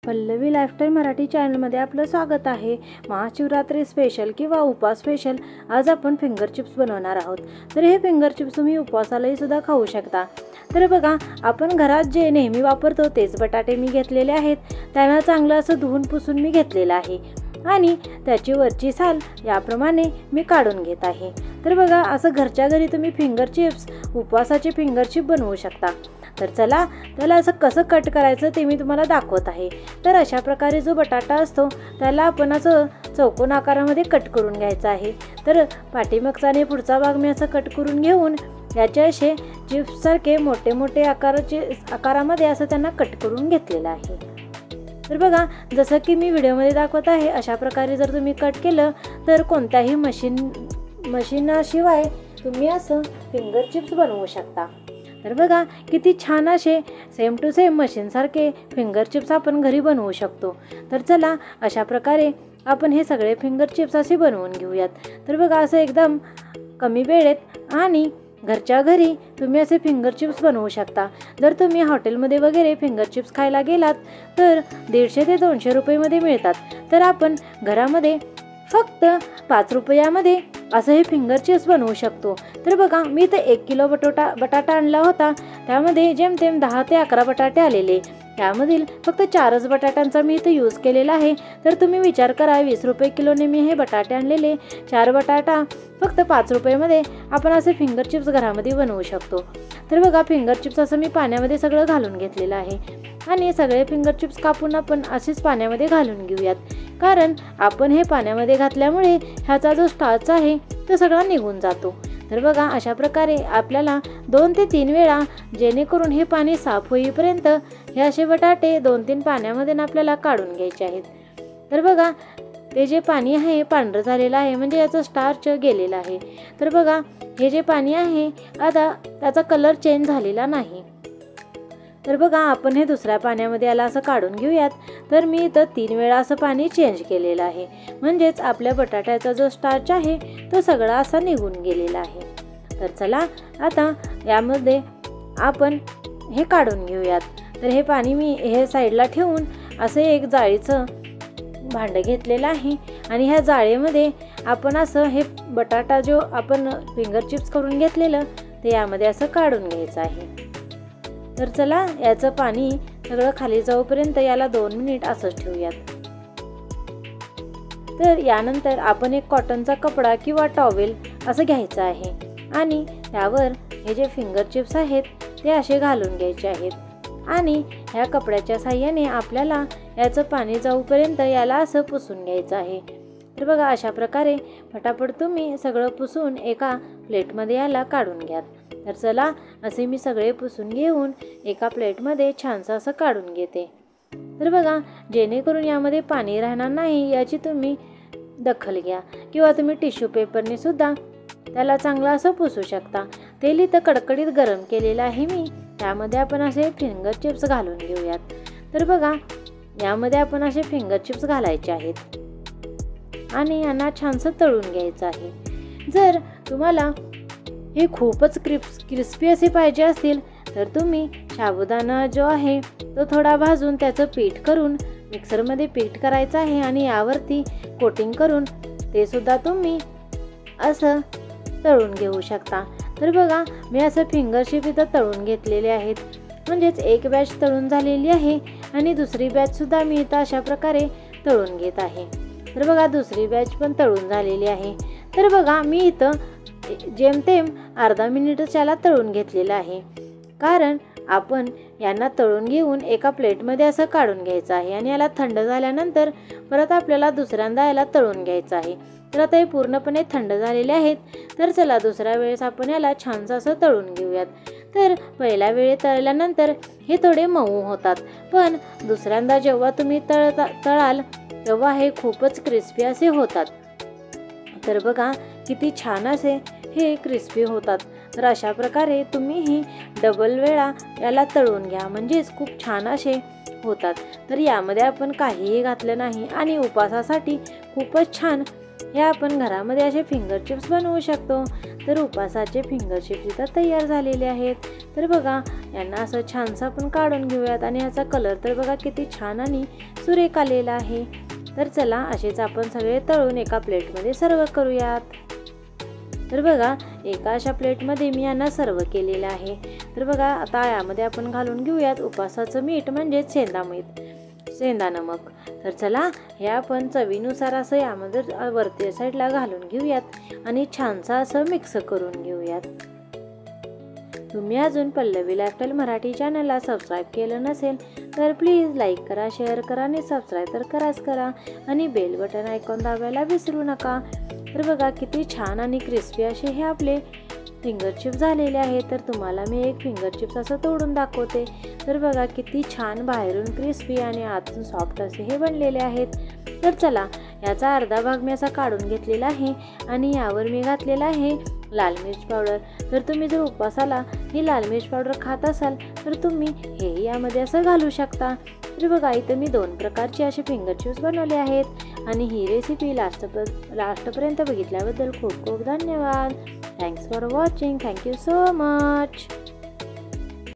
Pallavi lifestyle Marathi चॅनलमध्ये आपलं स्वागत आहे। महाशिवरात्री स्पेशल किंवा उपवास स्पेशल आज आपण फिंगर चिप्स बनवणार आहोत। तर हे फिंगर चिप्स तुम्ही उपवासालाही सुद्धा खाऊ शकता। तर बघा, आपण घरात जे नेहमी वापरतो तेच बटाटे मी घेतलेले आहेत। त्यांना चांगलं असं धुवून पुसून मी घेतलेलं आहे आणि त्याची वरची साल याप्रमाणे मी काढून घेत आहे। तर बघा, असं घरच्या घरी तुम्ही फिंगर चिप्स उपवासाचे फिंगर चिप्स बनवू शकता। तर चला, त्याला असं कसं कट करायचं ते मी तुम्हाला दाखवत आहे। तर अशा प्रकारे जो बटाटा असतो त्याला आपण असं चौकोन आकारामध्ये कट करून घ्यायचा आहे। तर पाठीमागचा आणि पुढचा भाग मी असं कट करून घेऊन याचे असे चिप्स सारखे मोठे मोठे आकारामध्ये असं त्यांना कट करून घेतलेलं आहे। तर बघा, जसं की मी व्हिडिओमध्ये दाखवत आहे अशा प्रकारे जर तुम्ही कट केलं तर कोणत्याही मशीनशिवाय तुम्ही असं फिंगर चिप्स बनवू शकता। तर बघा, किती छान असे सेम टू सेम मशीनसारखे फिंगर चिप्स आपण घरी बनवू शकतो। तर चला, अशा प्रकारे आपण हे सगळे फिंगर चिप्स असे बनवून घेऊयात। तर बघा, असं एकदम कमी वेळेत आणि घरच्या घरी तुम्ही असे फिंगर चिप्स बनवू शकता। जर तुम्ही हॉटेलमध्ये वगैरे फिंगर चिप्स खायला गेलात तर 150 ते 200 रुपयेमध्ये मिळतात। तर आपण घरामध्ये फक्त 5 रुपयामध्ये असं हे फिंगर चिप्स बनवू शकतो। तर बघा, मी इथे 1 किलो बटाटा आणला होता। त्यामध्ये जेमतेम 10 ते 11 बटाटे आलेले। त्यामधील फक्त 4च बटाट्यांचा मी इथे यूज केलेला आहे। तर तुम्ही विचार करा, 20 रुपये किलोने मी हे बटाटे आणलेले, 4 बटाटा फक्त 5 रुपयामध्ये आपण असे फिंगर चिप्स घरामध्ये बनवू शकतो। तर बघा, फिंगर चिप्स असं मी पाण्यामध्ये सगळं घालून घेतलेलं आहे आणि सगळे फिंगर चिप्स कापून आपण असेच पाण्यामध्ये घालून घेऊयात। कारण आपण हे पाण्यामध्ये घातल्यामुळे ह्याचा जो स्टार्च आहे तो सगळा निघून जातो। तर बघा, अशा प्रकारे आपल्याला 2 ते 3 वेळा, जेणेकरून हे पाणी साफ होईपर्यंत हे असे बटाटे 2-3 पाण्यामध्ये आपल्याला काढून घ्यायचे आहेत। तर बघा, ते जे पाणी आहे पांढरं झालेलं आहे, म्हणजे याचं स्टार्च गेलेलं आहे। तर बघा, हे जे पाणी आहे आता त्याचा कलर चेंज झालेला नाही। तर बघा, आपण हे दुसऱ्या पाण्यामध्ये याला असं काढून घेऊयात। तर मी इथं 3 वेळा असं पाणी चेंज केलेलं आहे, म्हणजेच आपल्या बटाट्याचा जो स्टार्च आहे तो सगळा असा निघून गेलेला आहे। तर चला, आता यामध्ये आपण हे काढून घेऊयात। तर हे पाणी मी हे साईडला ठेवून असं एक जाळीचं भांडं घेतलेलं आहे आणि ह्या जाळीमध्ये आपण असं हे बटाटा जो आपण फिंगर चिप्स करून घेतलेलं ते यामध्ये असं काढून घ्यायचं आहे। तर चला, याचं पाणी सगळं खाली जाऊपर्यंत याला 2 मिनिट असंच ठेवूयात। तर यानंतर आपण एक कॉटनचा कपडा किंवा टॉवेल असं घ्यायचं आहे आणि त्यावर हे जे फिंगर चिप्स आहेत ते असे घालून घ्यायचे आहेत आणि ह्या कपड्याच्या साहाय्याने आपल्याला याचं पाणी जाऊपर्यंत याला असं पुसून घ्यायचं आहे। तर बघा, अशा प्रकारे फटाफट तुम्ही सगळं पुसून एका प्लेटमध्ये याला काढून घ्या। तर चला, असे मी सगळे पुसून घेऊन एका प्लेटमध्ये छानसं असं काढून घेते। तर बघा, जेणेकरून यामध्ये पाणी राहणार नाही याची तुम्ही दखल घ्या किंवा तुम्ही टिश्यू पेपरने सुद्धा त्याला चांगलं असं पुसू शकता। तेल इथं कडकडीत गरम केलेलं आहे मी, त्यामध्ये आपण असे फिंगर चिप्स घालून घेऊयात। तर बघा, यामध्ये आपण असे फिंगर चिप्स घालायचे आहेत आणि यांना छानसं तळून घ्यायचं आहे। जर तुम्हाला हे खूपच क्रिस्पी असे पाहिजे असतील तर तुम्ही साबुदाणा जो आहे तो थोडा भाजून त्याचं पीठ करून मिक्सरमध्ये पीठ करायचं आहे आणि यावरती कोटिंग करून ते सुद्धा तुम्ही असं तळून घेऊ शकता। तर बघा, मी असं फिंगर चिप्स इथं तळून घेतलेले आहेत, म्हणजेच एक बॅच तळून झालेली आहे आणि दुसरी बॅच सुद्धा मी इथं अशा प्रकारे तळून घेत आहे। तर बघा, दुसरी बॅच पण तळून झालेली आहे। तर बघा, मी इथं जेमतेम अर्धा मिनिटच याला तळून घेतलेलं आहे, कारण आपण यांना तळून घेऊन एका प्लेटमध्ये असं काढून घ्यायचं आहे आणि याला थंड झाल्यानंतर परत आपल्याला दुसऱ्यांदा याला तळून घ्यायचं आहे। तर आता हे पूर्णपणे थंड झालेले आहेत। तर चला, दुसऱ्या वेळेस आपण याला छानसं असं तळून घेऊयात। तर पहिल्या वेळी तळल्यानंतर हे थोडे मऊ होतात, पण दुसऱ्यांदा जेव्हा तुम्ही तळाल तेव्हा हे खूपच क्रिस्पी असे होतात। तर बघा, किती छान असे हे क्रिस्पी होतात। तर अशा प्रकारे तुम्हीही डबल वेळा याला तळून घ्या, म्हणजेच खूप छान असे होतात। तर यामध्ये आपण काहीही घातलं नाही आणि उपवासासाठी खूपच छान हे आपण घरामध्ये असे फिंगर चिप्स बनवू शकतो। तर उपासाचे फिंगर चिप्स इथं तयार झालेले आहेत। तर बघा यांना असं छानसं आपण काढून घेऊयात आणि ह्याचा कलर तर बघा किती छान आणि सुरेख आलेला आहे। तर चला असेच आपण सगळे तळून एका प्लेटमध्ये सर्व करूयात। तर बघा एका अशा प्लेटमध्ये मी यांना सर्व केलेलं आहे। तर बघा आता यामध्ये आपण घालून घेऊयात उपासाचं मीठ म्हणजेच सेंधा नमक। तर चला हे आपण चवीनुसार असं यामध्ये वरती साईडला घालून घेऊयात आणि छानसं असं मिक्स करून घेऊयात। तुम्ही अजून पल्लवी लाईफस्टाईल मराठी चॅनलला सबस्क्राईब केलं नसेल तर प्लीज लाईक करा, शेअर करा आणि सबस्क्राईब तर कराच करा आणि बेल बटन आयकॉन दाबायला विसरू नका। तर बघा किती छान आणि क्रिस्पी असे हे आपले फिंगर चिप्स झालेले आहेत। तर तुम्हाला मी एक फिंगर चिप्स असं तोडून दाखवते। तर बघा किती छान बाहेरून क्रिस्पी आणि आतून सॉफ्ट असे हे बनलेले आहेत। तर चला याचा अर्धा भाग मी असा काढून घेतलेला आहे आणि यावर मी घातलेला आहे लाल मिर्च पावडर। तर तुम्ही जर उपवासाला ही लाल मिर्च पावडर खात असाल तर तुम्ही हे यामध्ये असं घालू शकता। तर बघा इथं मी 2 प्रकारचे असे फिंगर चिप्स बनवले आहेत आणि ही रेसिपी लास्टपर्यंत बघितल्याबद्दल खूप खूप धन्यवाद। Thanks for watching. Thank you so much.